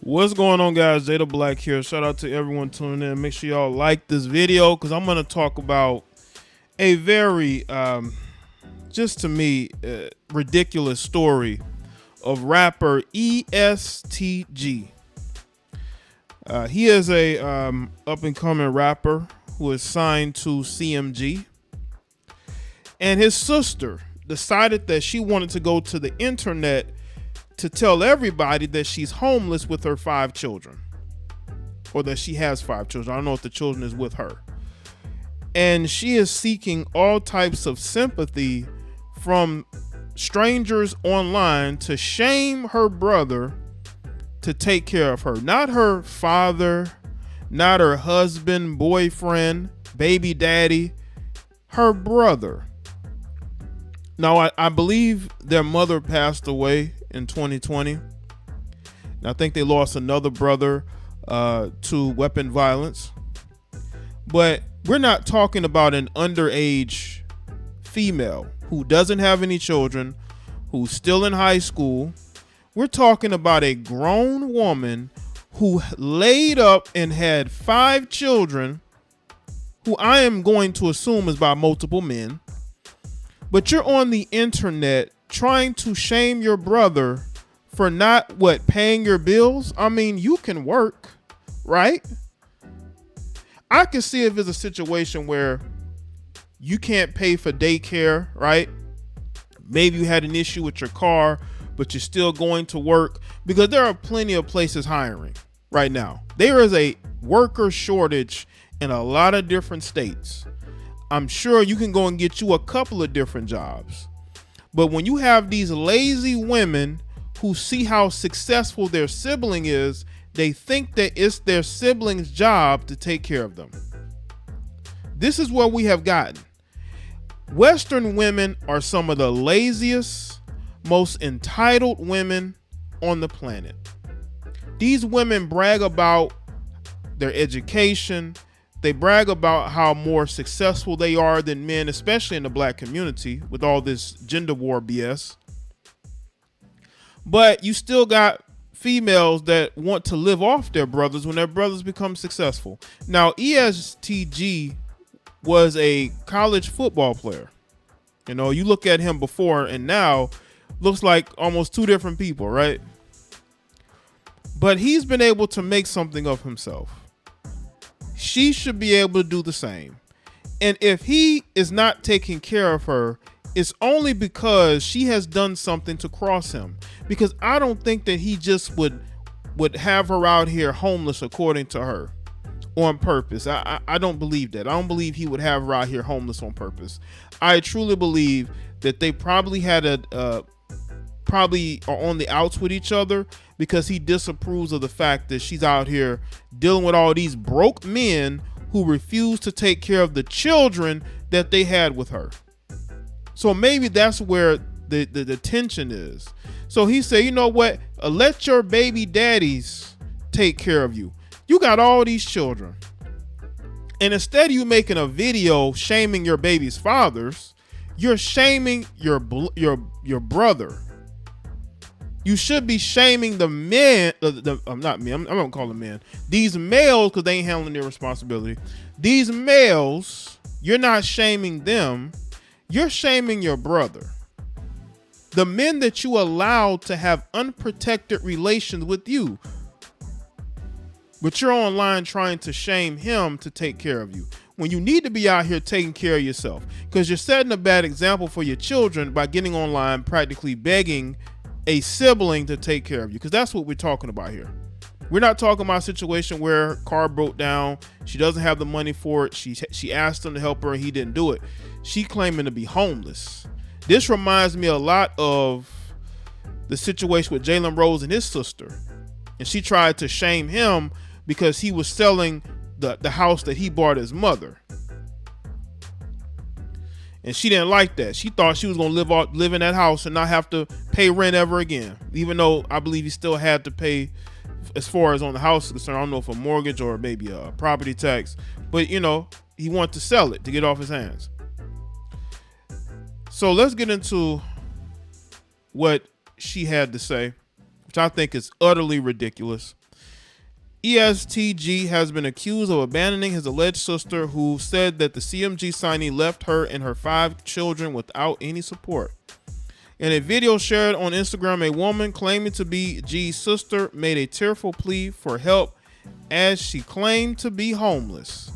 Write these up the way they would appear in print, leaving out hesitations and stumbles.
What's going on, guys? Jada Black here. Shout out to everyone tuning in. Make sure y'all like this video because I'm going to talk about a very, just to me, ridiculous story of rapper ESTG. He is a up-and-coming rapper who is signed to CMG. And his sister decided that she wanted to go to the internet to tell everybody that she's homeless with her 5 children, or that she has 5 children. I don't know if the children is with her. And she is seeking all types of sympathy from strangers online to shame her brother to take care of her. Not her father, not her husband, boyfriend, baby daddy, her brother. Now, I believe their mother passed away in 2020. And I think they lost another brother to weapon violence. But we're not talking about an underage female who doesn't have any children, who's still in high school. We're talking about a grown woman who laid up and had 5 children, who I am going to assume is by multiple men. But you're on the internet trying to shame your brother for not paying your bills. I mean, you can work, right? I can see if it's a situation where you can't pay for daycare, right? Maybe you had an issue with your car, but you're still going to work, because there are plenty of places hiring right now. There is a worker shortage in a lot of different states. I'm sure you can go and get you a couple of different jobs. But when you have these lazy women who see how successful their sibling is, they think that it's their sibling's job to take care of them. This is where we have gotten. Western women are some of the laziest, most entitled women on the planet. These women brag about their education. They brag about how more successful they are than men, especially in the black community, with all this gender war BS. But you still got females that want to live off their brothers when their brothers become successful. Now, ESTG was a college football player. You know, you look at him before and now, looks like almost 2 different people, right? But he's been able to make something of himself. She should be able to do the same. And if he is not taking care of her, it's only because she has done something to cross him. Because I don't think that he just would have her out here homeless, according to her, on purpose. I don't believe that. I don't believe he would have her out here homeless on purpose. I truly believe that they probably had probably are on the outs with each other, because he disapproves of the fact that she's out here dealing with all these broke men who refuse to take care of the children that they had with her. So maybe that's where the tension is. So he said, you know what? Let your baby daddies take care of you. You got all these children. And instead of you making a video shaming your baby's fathers, you're shaming your brother. You should be shaming the men, not me, I'm gonna call them men. These males, because they ain't handling their responsibility. These males, you're not shaming them, you're shaming your brother. The men that you allowed to have unprotected relations with you. But you're online trying to shame him to take care of you, when you need to be out here taking care of yourself. Because you're setting a bad example for your children by getting online, practically begging a sibling to take care of you, because that's what we're talking about here. We're not talking about a situation where her car broke down, she doesn't have the money for it, she asked him to help her and he didn't do it. She claiming to be homeless. This reminds me a lot of the situation with Jalen Rose and his sister, and she tried to shame him because he was selling the house that he bought his mother. And she didn't like that. She thought she was going to live in that house and not have to pay rent ever again. Even though I believe he still had to pay, as far as on the house is concerned. I don't know if a mortgage or maybe a property tax. But, you know, he wanted to sell it to get off his hands. So let's get into what she had to say, which I think is utterly ridiculous. ESTG has been accused of abandoning his alleged sister, who said that the CMG signee left her and her 5 children without any support. In a video shared on Instagram, a woman claiming to be G's sister made a tearful plea for help as she claimed to be homeless.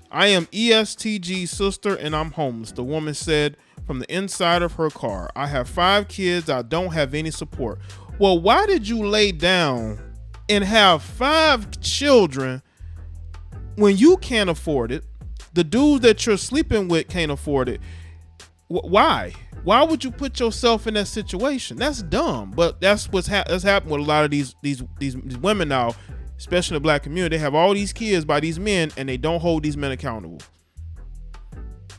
"I am ESTG's sister and I'm homeless," the woman said from the inside of her car. "I have 5 kids. I don't have any support." Well, why did you lay down and have 5 children when you can't afford it? The dude that you're sleeping with can't afford it. Why? Why would you put yourself in that situation? That's dumb. But that's that's happened with a lot of these women now, especially in the black community. They have all these kids by these men and they don't hold these men accountable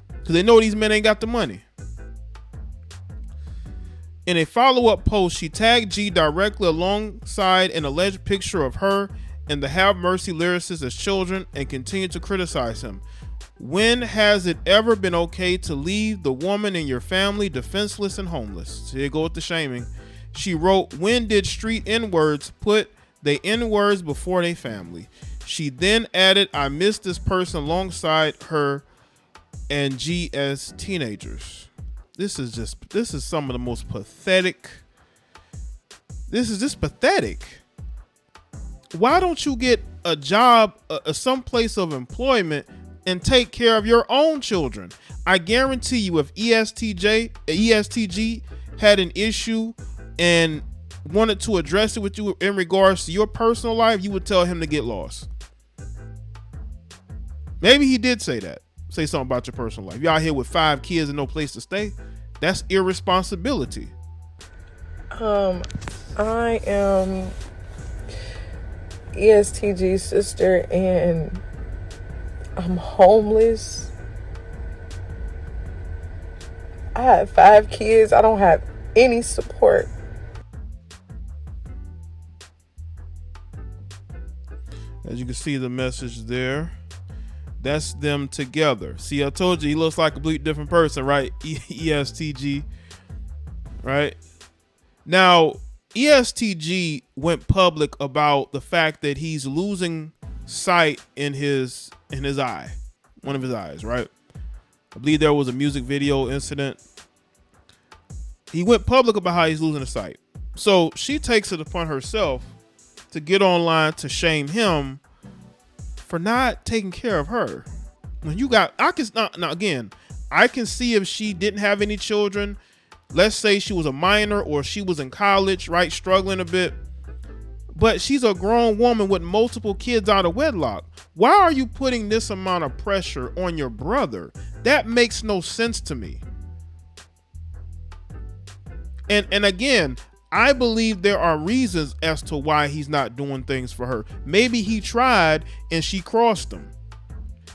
because they know these men ain't got the money. In a follow-up post, she tagged G directly alongside an alleged picture of her and the Have Mercy lyricist as children and continued to criticize him. "When has it ever been okay to leave the woman in your family defenseless and homeless?" So here you go with the shaming. She wrote, "When did street N-words put they N-words before they family?" She then added, "I miss this person alongside her and G as teenagers." This is some of the most pathetic. This is just pathetic. Why don't you get a job, some place of employment, and take care of your own children? I guarantee you, if ESTG had an issue and wanted to address it with you in regards to your personal life, you would tell him to get lost. Maybe he did say that. Say something about your personal life. You out here with 5 kids and no place to stay. That's irresponsibility. I am ESTG's sister and I'm homeless. I have 5 kids. I don't have any support. As you can see the message there. That's them together. See, I told you he looks like a completely different person, right? ESTG, right? Now, ESTG went public about the fact that he's losing sight in his eye, one of his eyes, right? I believe there was a music video incident. He went public about how he's losing his sight. So she takes it upon herself to get online to shame him for not taking care of her. When you got, I can see if she didn't have any children, let's say she was a minor or she was in college, right, struggling a bit, but she's a grown woman with multiple kids out of wedlock. Why are you putting this amount of pressure on your brother? That makes no sense to me. And again, I believe there are reasons as to why he's not doing things for her. Maybe he tried and she crossed him.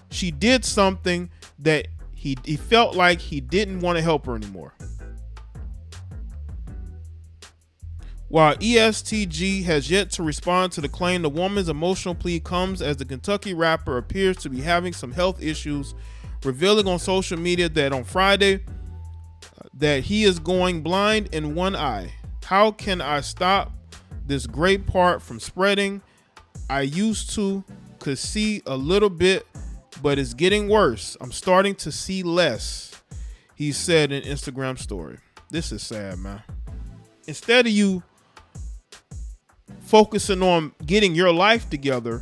She did something that he felt like he didn't want to help her anymore. While ESTG has yet to respond to the claim, the woman's emotional plea comes as the Kentucky rapper appears to be having some health issues, revealing on social media that on Friday that he is going blind in one eye. "How can I stop this great part from spreading? I used to could see a little bit, but it's getting worse. I'm starting to see less," he said in an Instagram story. This is sad, man. Instead of you focusing on getting your life together,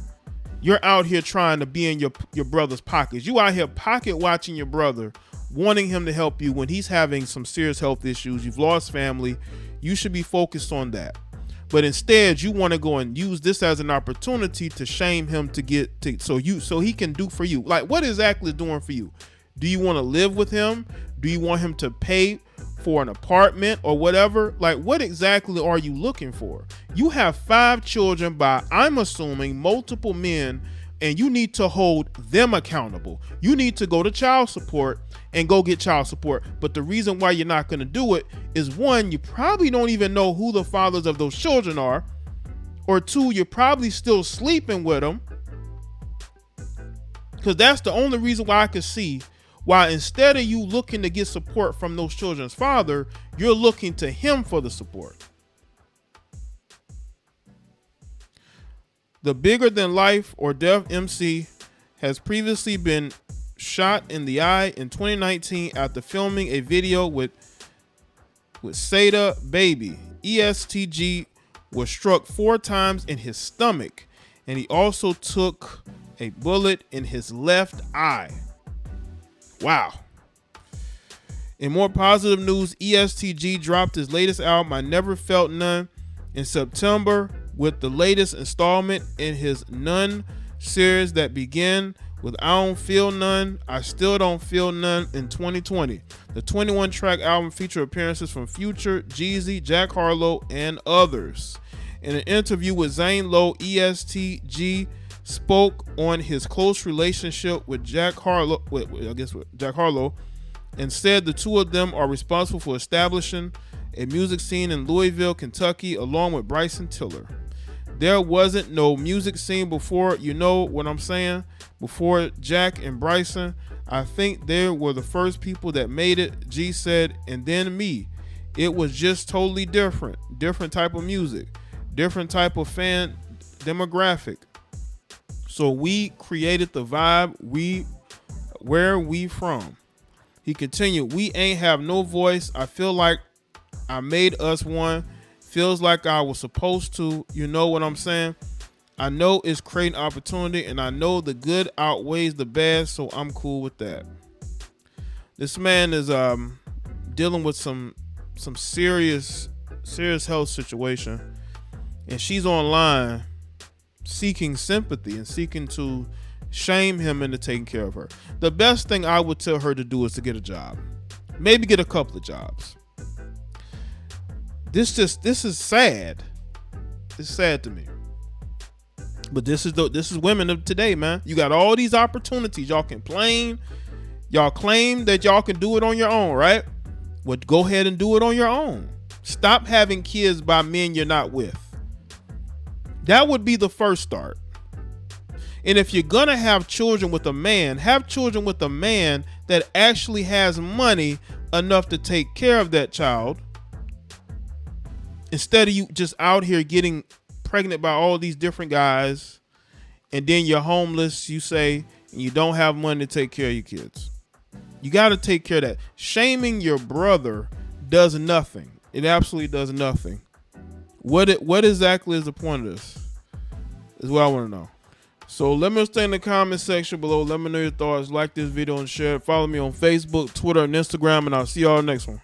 you're out here trying to be in your brother's pockets. You out here pocket watching your brother, wanting him to help you when he's having some serious health issues. You've lost family. You should be focused on that. But instead, you want to go and use this as an opportunity to shame him so he can do for you. Like, what exactly is doing for you? Do you want to live with him? Do you want him to pay for an apartment or whatever? Like, what exactly are you looking for? You have 5 children by, I'm assuming, multiple men, and you need to hold them accountable. You need to go to child support and go get child support. But the reason why you're not going to do it is, 1, you probably don't even know who the fathers of those children are, or 2, you're probably still sleeping with them, because that's the only reason why I could see why, instead of you looking to get support from those children's father, you're looking to him for the support. The Bigger Than Life or Death MC has previously been shot in the eye in 2019 after filming a video with Sada Baby. ESTG was struck 4 times in his stomach, and he also took a bullet in his left eye. Wow. In more positive news, ESTG dropped his latest album, I Never Felt None, in September, with the latest installment in his None series that began with I Don't Feel None, I Still Don't Feel None in 2020. The 21-track album featured appearances from Future, Jeezy, Jack Harlow, and others. In an interview with Zane Lowe, ESTG spoke on his close relationship with Jack Harlow, and said the two of them are responsible for establishing a music scene in Louisville, Kentucky, along with Bryson Tiller. There wasn't no music scene before, you know what I'm saying? Before Jack and Bryson, I think they were the first people that made it, G said, and then me. It was just totally different type of music, different type of fan demographic. So we created the vibe, where we from. He continued, we ain't have no voice. I feel like I made us one. Feels like I was supposed to, you know what I'm saying? I know it's creating opportunity, and I know the good outweighs the bad, so I'm cool with that. This man is dealing with some serious health situation, and she's online seeking sympathy and seeking to shame him into taking care of her. The best thing I would tell her to do is to get a job. Maybe get a couple of jobs. This is sad. It's sad to me. But this is women of today, man. You got all these opportunities. Y'all complain. Y'all claim that y'all can do it on your own, right? Well, go ahead and do it on your own. Stop having kids by men you're not with. That would be the first start. And if you're gonna have children with a man, have children with a man that actually has money enough to take care of that child, instead of you just out here getting pregnant by all these different guys, and then you're homeless, you say, and you don't have money to take care of your kids. You got to take care of that. Shaming your brother does nothing. It absolutely does nothing. What exactly is the point of this? Is what I want to know. So let me stay in the comment section below. Let me know your thoughts. Like this video and share it. Follow me on Facebook, Twitter, and Instagram, and I'll see y'all next one.